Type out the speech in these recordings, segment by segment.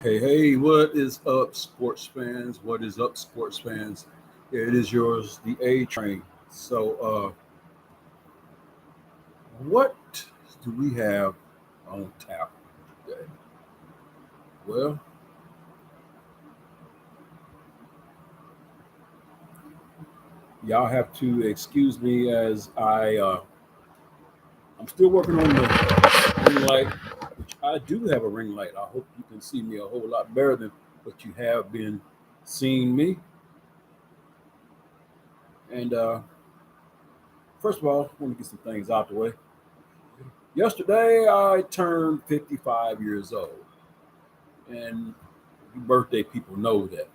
Hey, what is up, sports fans? What is up, sports fans? It is yours, the A Train. What do we have on tap today? Well, y'all have to excuse me as I'm still working on the ring light, which I do have a ring light. I hope you can see me a whole lot better than what you have been seeing me. And first of all, let me get some things out the way. Yesterday, I turned 55 years old, and you birthday people know that.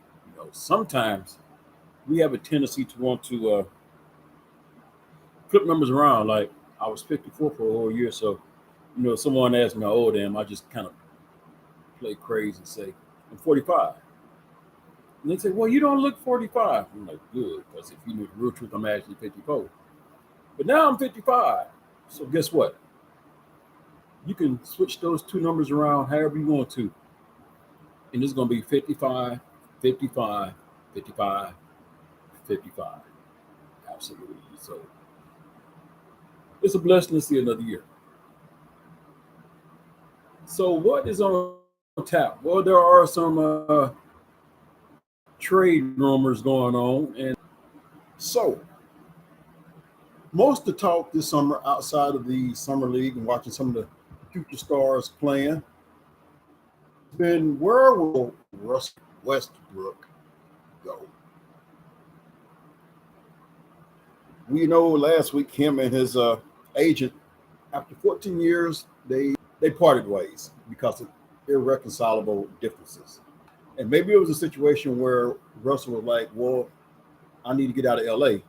Sometimes we have a tendency to want to flip numbers around. Like I was 54 for a whole year, so someone asked me how old I am, I just kind of play crazy and say I'm 45. And they say, "Well, you don't look 45." I'm like, "Good," because if you knew the real truth, I'm actually 54. But now I'm 55. So guess what? You can switch those two numbers around however you want to, and it's going to be 55, 55, 55, 55. Absolutely. So it's a blessing to see another year. So what is on tap? Well, there are some trade rumors going on, and so most of the talk this summer, outside of the summer league and watching some of the future stars playing, been where will Russell Westbrook go? We know last week him and his agent, after 14 years, they parted ways because of irreconcilable differences. And maybe it was a situation where Russell was like, "Well, I need to get out of LA."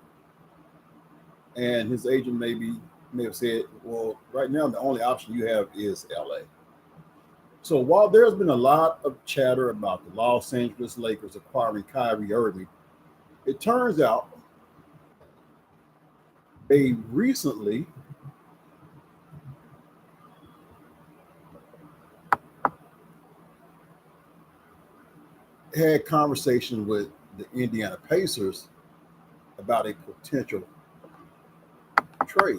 And his agent may have said, "Well, right now the only option you have is LA." So while there's been a lot of chatter about the Los Angeles Lakers acquiring Kyrie Irving, it turns out they recently had conversation with the Indiana Pacers about a potential trade.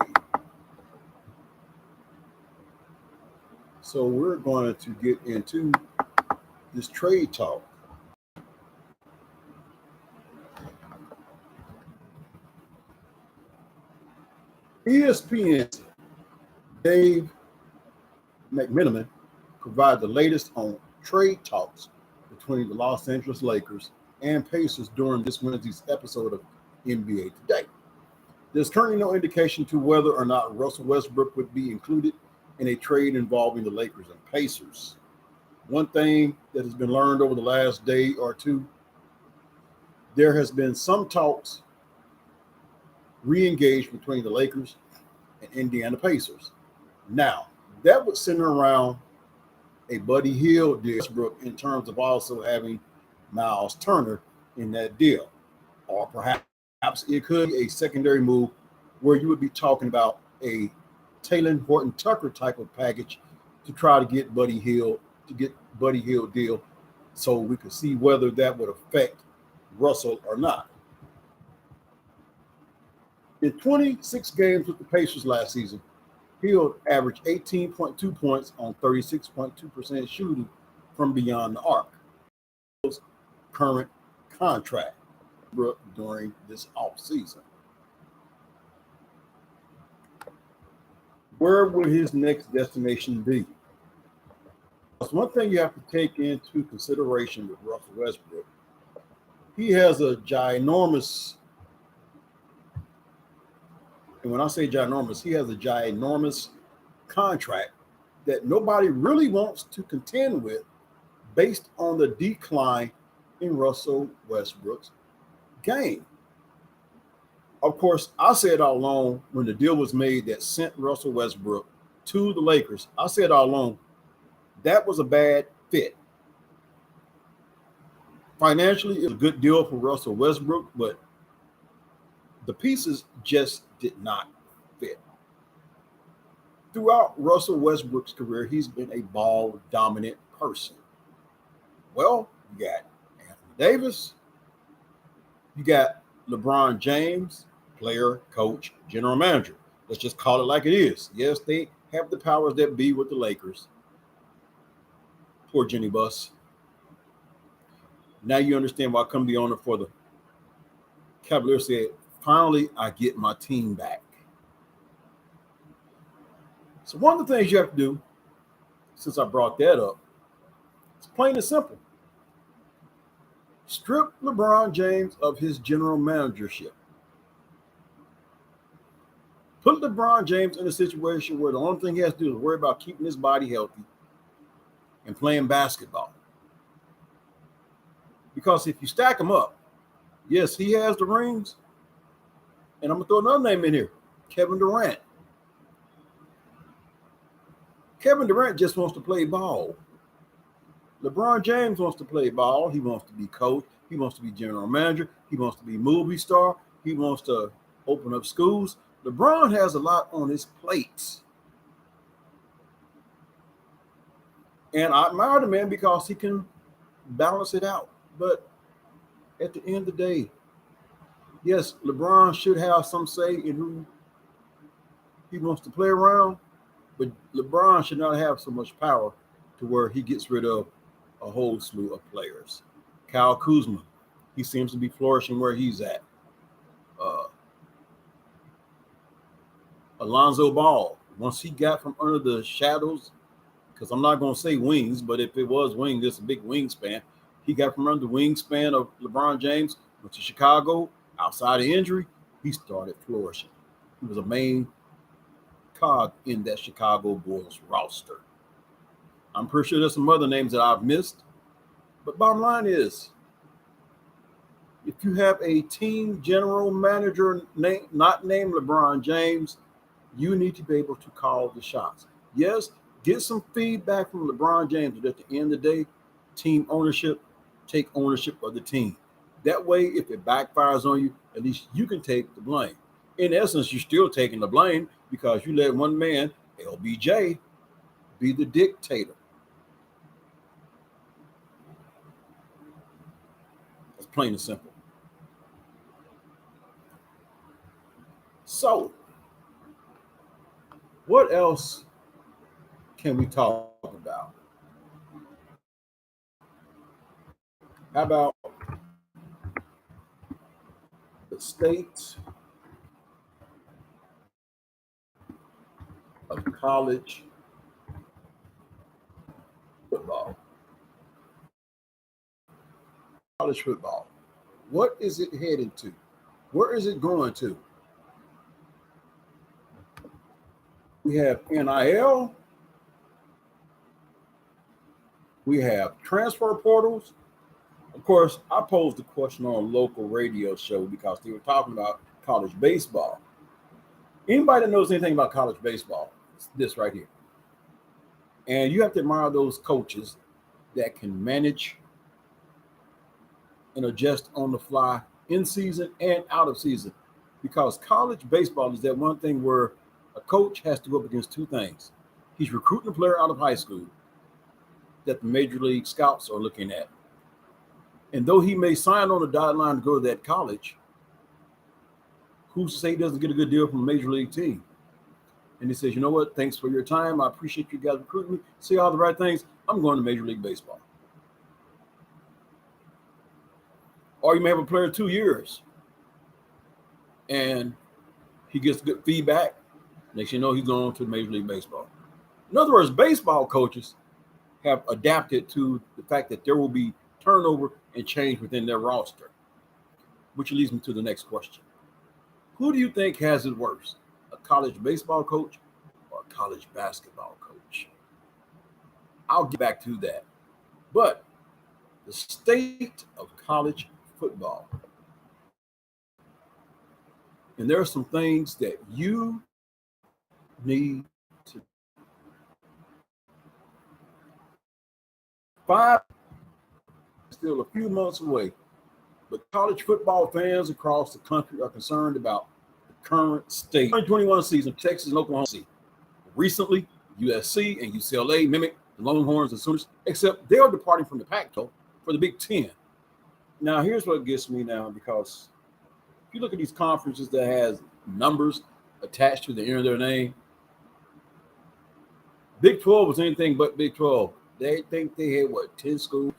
So we're going to get into this trade talk. ESPN's Dave McMenamin provided the latest on trade talks between the Los Angeles Lakers and Pacers during this Wednesday's episode of NBA Today. There's currently no indication to whether or not Russell Westbrook would be included in a trade involving the Lakers and Pacers. One thing that has been learned over the last day or two, there has been some talks re-engaged between the Lakers and Indiana Pacers. Now, that would center around a Buddy Hield deal Westbrook in terms of also having Miles Turner in that deal. Or perhaps it could be a secondary move where you would be talking about a Taylor Horton Tucker type of package to try to get Buddy Hield deal so we could see whether that would affect Russell or not. In 26 games with the Pacers last season, Hield averaged 18.2 points on 36.2% shooting from beyond the arc. His current contract during this offseason. Where would his next destination be? That's one thing you have to take into consideration with Russell Westbrook. He has a ginormous, and when I say ginormous, he has a ginormous contract that nobody really wants to contend with based on the decline in Russell Westbrook's game. Of course, I said all along when the deal was made that sent Russell Westbrook to the Lakers, I said all along that was a bad fit. Financially, it was a good deal for Russell Westbrook, but the pieces just did not fit. Throughout Russell Westbrook's career, he's been a ball dominant person. Well, you got Anthony Davis, you got LeBron James, player, coach, general manager. Let's just call it like it is. Yes, they have the powers that be with the Lakers. Poor Jenny Buss. Now you understand why I come the owner for the Cavaliers said, finally, I get my team back. So one of the things you have to do, since I brought that up, it's plain and simple. Strip LeBron James of his general managership. Put LeBron James in a situation where the only thing he has to do is worry about keeping his body healthy and playing basketball. Because if you stack him up, yes, he has the rings. And I'm going to throw another name in here, Kevin Durant. Kevin Durant just wants to play ball. LeBron James wants to play ball. He wants to be coach. He wants to be general manager. He wants to be movie star. He wants to open up schools. LeBron has a lot on his plate. And I admire the man because he can balance it out. But at the end of the day, yes, LeBron should have some say in who he wants to play around, but LeBron should not have so much power to where he gets rid of a whole slew of players. Kyle Kuzma, he seems to be flourishing where he's at. Alonzo Ball, once he got from under the shadows, because I'm not going to say wings, but if it was wings, it's a big wingspan. He got from under the wingspan of LeBron James, went to Chicago, outside of injury, he started flourishing. He was a main cog in that Chicago Bulls roster. I'm pretty sure there's some other names that I've missed, but bottom line is, if you have a team general manager not named LeBron James, you need to be able to call the shots. Yes, get some feedback from LeBron James, but at the end of the day, team ownership, take ownership of the team. That way, if it backfires on you, at least you can take the blame. In essence, you're still taking the blame because you let one man, LBJ, be the dictator. It's plain and simple. So, what else can we talk about? How about the state of college football? College football. What is it heading to? Where is it going to? We have NIL. We have transfer portals. Of course, I posed the question on a local radio show because they were talking about college baseball. Anybody that knows anything about college baseball, it's this right here. And you have to admire those coaches that can manage and adjust on the fly in season and out of season. Because college baseball is that one thing where a coach has to go up against two things. He's recruiting a player out of high school that the major league scouts are looking at. And though he may sign on the dotted line to go to that college, who's to say he doesn't get a good deal from a major league team? And he says, you know what? Thanks for your time. I appreciate you guys recruiting me. See all the right things. I'm going to Major League Baseball. Or you may have a player 2 years and he gets good feedback. Next you know, he's going to Major League Baseball. In other words, baseball coaches have adapted to the fact that there will be turnover and change within their roster, which leads me to the next question. Who do you think has it worse, a college baseball coach or a college basketball coach? I'll get back to that. But the state of college football. And there are some things that you need to. 5 still a few months away, but college football fans across the country are concerned about the current state. 2021 season, Texas and Oklahoma City. Recently, USC and UCLA mimicked the Longhorns and Sooners, except they are departing from the Pac-12 for the Big Ten. Now, here's what gets me now, because if you look at these conferences that has numbers attached to the end of their name, Big 12 was anything but Big 12. They think they had, 10 schools?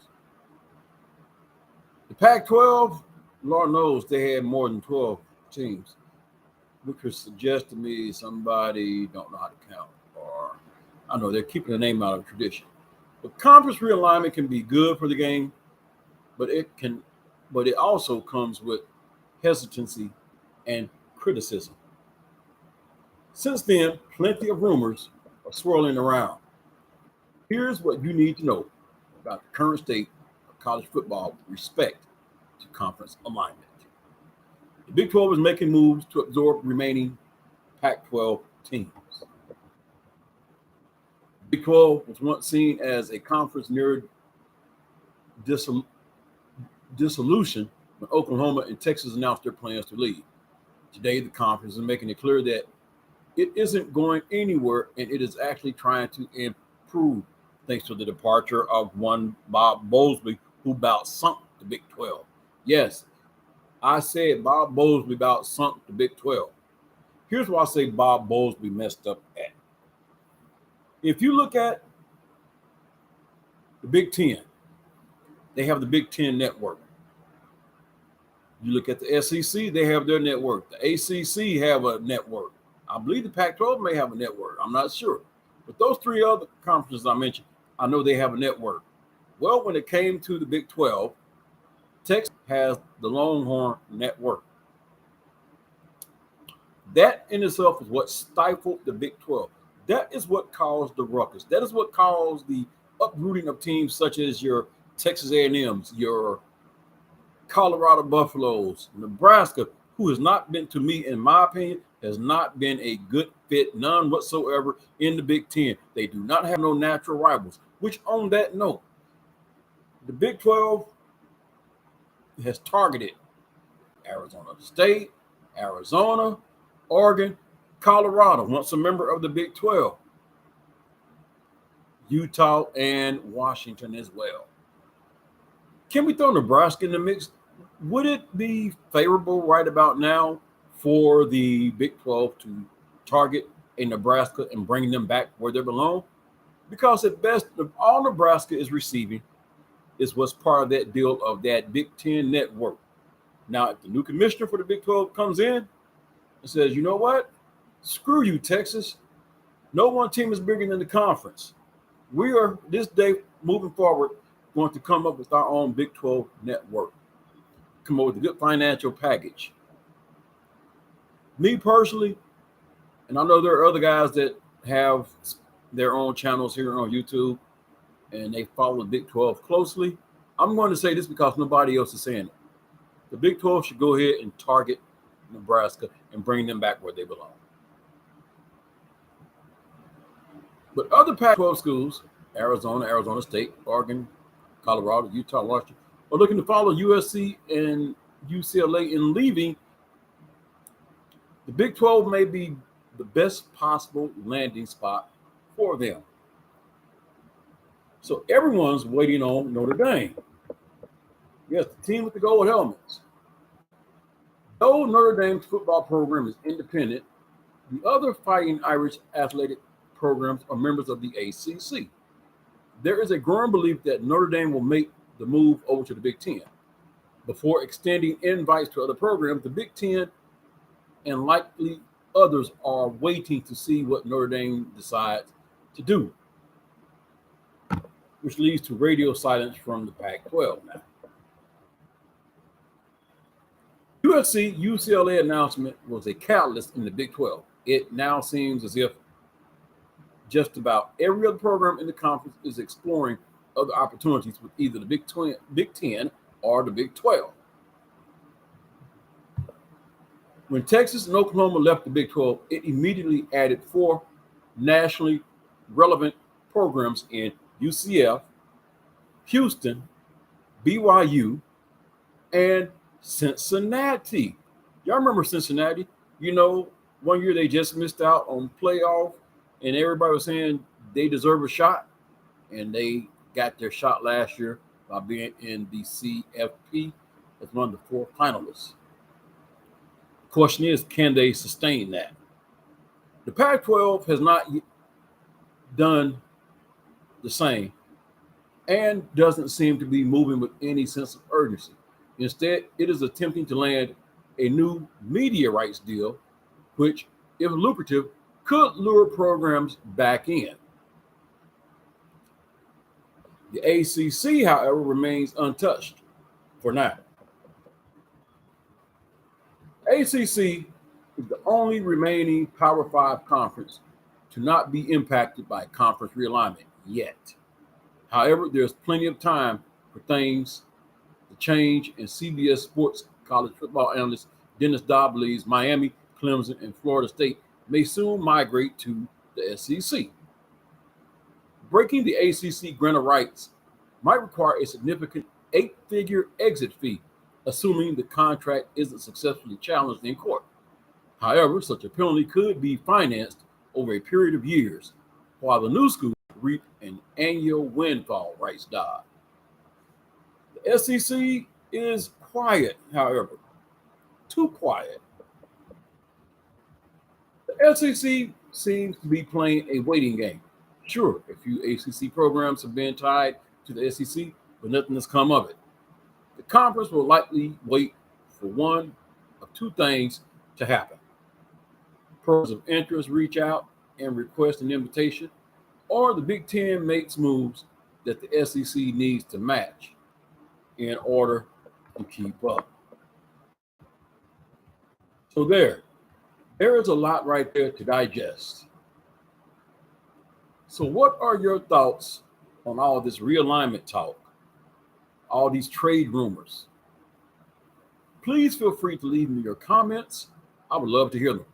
The Pac-12, Lord knows they had more than 12 teams, which would suggest to me somebody don't know how to count, or I know they're keeping the name out of tradition. But conference realignment can be good for the game, but it also comes with hesitancy and criticism. Since then, plenty of rumors are swirling around. Here's what you need to know about the current state of college football with respect to conference alignment. The Big 12 is making moves to absorb remaining Pac-12 teams. Big 12 was once seen as a conference near dissolution when Oklahoma and Texas announced their plans to leave. Today, the conference is making it clear that it isn't going anywhere, and it is actually trying to improve, thanks to the departure of one Bob Bowlesby, who about sunk the Big 12. Yes, I said Bob Bowlesby about sunk the Big 12. Here's why I say Bob Bowlesby messed up at. If you look at the Big 10, they have the Big 10 network. You look at the SEC, they have their network. The ACC have a network. I believe the Pac-12 may have a network. I'm not sure. But those three other conferences I mentioned, I know they have a network. Well, when it came to the Big 12, Texas has the Longhorn Network. That in itself is what stifled the Big 12. That is what caused the ruckus. That is what caused the uprooting of teams such as your Texas A&Ms, your Colorado Buffaloes, Nebraska, who has not been, to me, in my opinion, has not been a good fit, none whatsoever, in the Big 10. They do not have no natural rivals, which on that note, the Big 12 has targeted Arizona State, Arizona, Oregon, Colorado, once a member of the Big 12, Utah, and Washington as well. Can we throw Nebraska in the mix? Would it be favorable right about now for the Big 12 to target a Nebraska and bring them back where they belong? Because at best, all Nebraska is receiving is what's part of that deal of that Big 10 network. Now, if the new commissioner for the Big 12 comes in and says, you know what? Screw you, Texas. No one team is bigger than the conference. We are, this day, moving forward, going to come up with our own Big 12 network. Come up with a good financial package. Me personally, and I know there are other guys that have their own channels here on YouTube, and they follow the Big 12 closely. I'm going to say this because nobody else is saying it. The Big 12 should go ahead and target Nebraska and bring them back where they belong. But other Pac-12 schools, Arizona, Arizona State, Oregon, Colorado, Utah, Washington, are looking to follow USC and UCLA in leaving. The Big 12 may be the best possible landing spot for them. So everyone's waiting on Notre Dame. Yes, the team with the gold helmets. Though Notre Dame's football program is independent, the other Fighting Irish athletic programs are members of the ACC. There is a growing belief that Notre Dame will make the move over to the Big 10. Before extending invites to other programs, the Big 10 and likely others are waiting to see what Notre Dame decides to do, which leads to radio silence from the Pac-12 now. USC UCLA announcement was a catalyst in the Big 12. It now seems as if just about every other program in the conference is exploring other opportunities with either the Big 10 or the Big 12. When Texas and Oklahoma left the Big 12, it immediately added 4 nationally relevant programs in UCF, Houston, BYU, and Cincinnati. Y'all remember Cincinnati? You know, one year they just missed out on playoff, and everybody was saying they deserve a shot, and they got their shot last year. by being in the CFP as one of the 4 finalists. The question is, can they sustain that? The Pac-12 has not done the same and doesn't seem to be moving with any sense of urgency. Instead, it is attempting to land a new media rights deal, which, if lucrative, could lure programs back in. The ACC, however, remains untouched for now. ACC is the only remaining Power 5 conference to not be impacted by conference realignment yet. However, there's plenty of time for things to change, and CBS Sports college football analyst Dennis Dodd believes Miami, Clemson, and Florida State may soon migrate to the SEC. Breaking the ACC grant of rights might require a significant 8-figure exit fee, assuming the contract isn't successfully challenged in court. However, such a penalty could be financed over a period of years, while the new school reap an annual windfall, writes Dodd. The SEC is quiet, however, too quiet. The SEC seems to be playing a waiting game. Sure, a few ACC programs have been tied to the SEC, but nothing has come of it. The conference will likely wait for one of 2 things to happen. Programs of interest reach out and request an invitation, or the Big Ten makes moves that the SEC needs to match in order to keep up. So there is a lot right there to digest. So what are your thoughts on all this realignment talk, all these trade rumors? Please feel free to leave me your comments. I would love to hear them.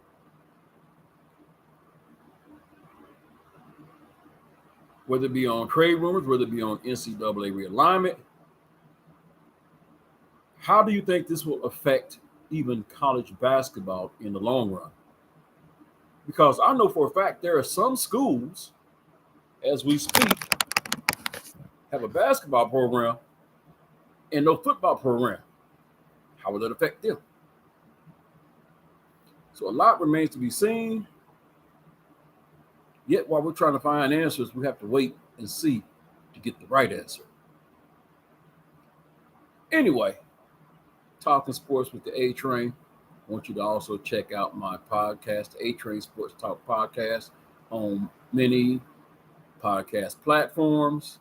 Whether it be on trade rumors, whether it be on NCAA realignment, how do you think this will affect even college basketball in the long run? Because I know for a fact there are some schools, as we speak, have a basketball program and no football program. How will that affect them? So a lot remains to be seen. Yet while we're trying to find answers, we have to wait and see to get the right answer. Anyway, talking sports with the A-Train. I want you to also check out my podcast, A-Train Sports Talk Podcast, on many podcast platforms.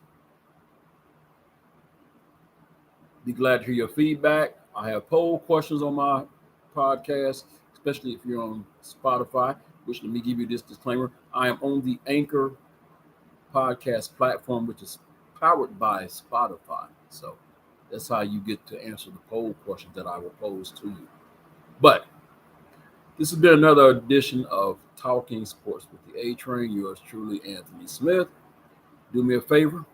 Be glad to hear your feedback. I have poll questions on my podcast, especially if you're on Spotify, which, let me give you this disclaimer. I am on the Anchor podcast platform, which is powered by Spotify. So that's how you get to answer the poll questions that I will pose to you. But this has been another edition of Talking Sports with the A-Train. Yours truly, Anthony Smith. Do me a favor,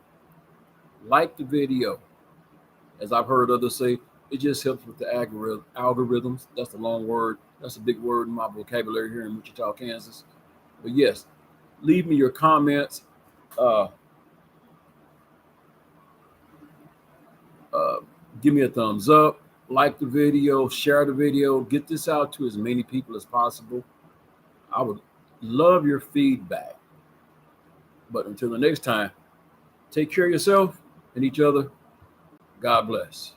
like the video. As I've heard others say, it just helps with the algorithms. That's a long word. That's a big word in my vocabulary here in Wichita, Kansas. But yes, leave me your comments. Give me a thumbs up, like the video, share the video, get this out to as many people as possible. I would love your feedback. But until the next time, take care of yourself and each other. God bless.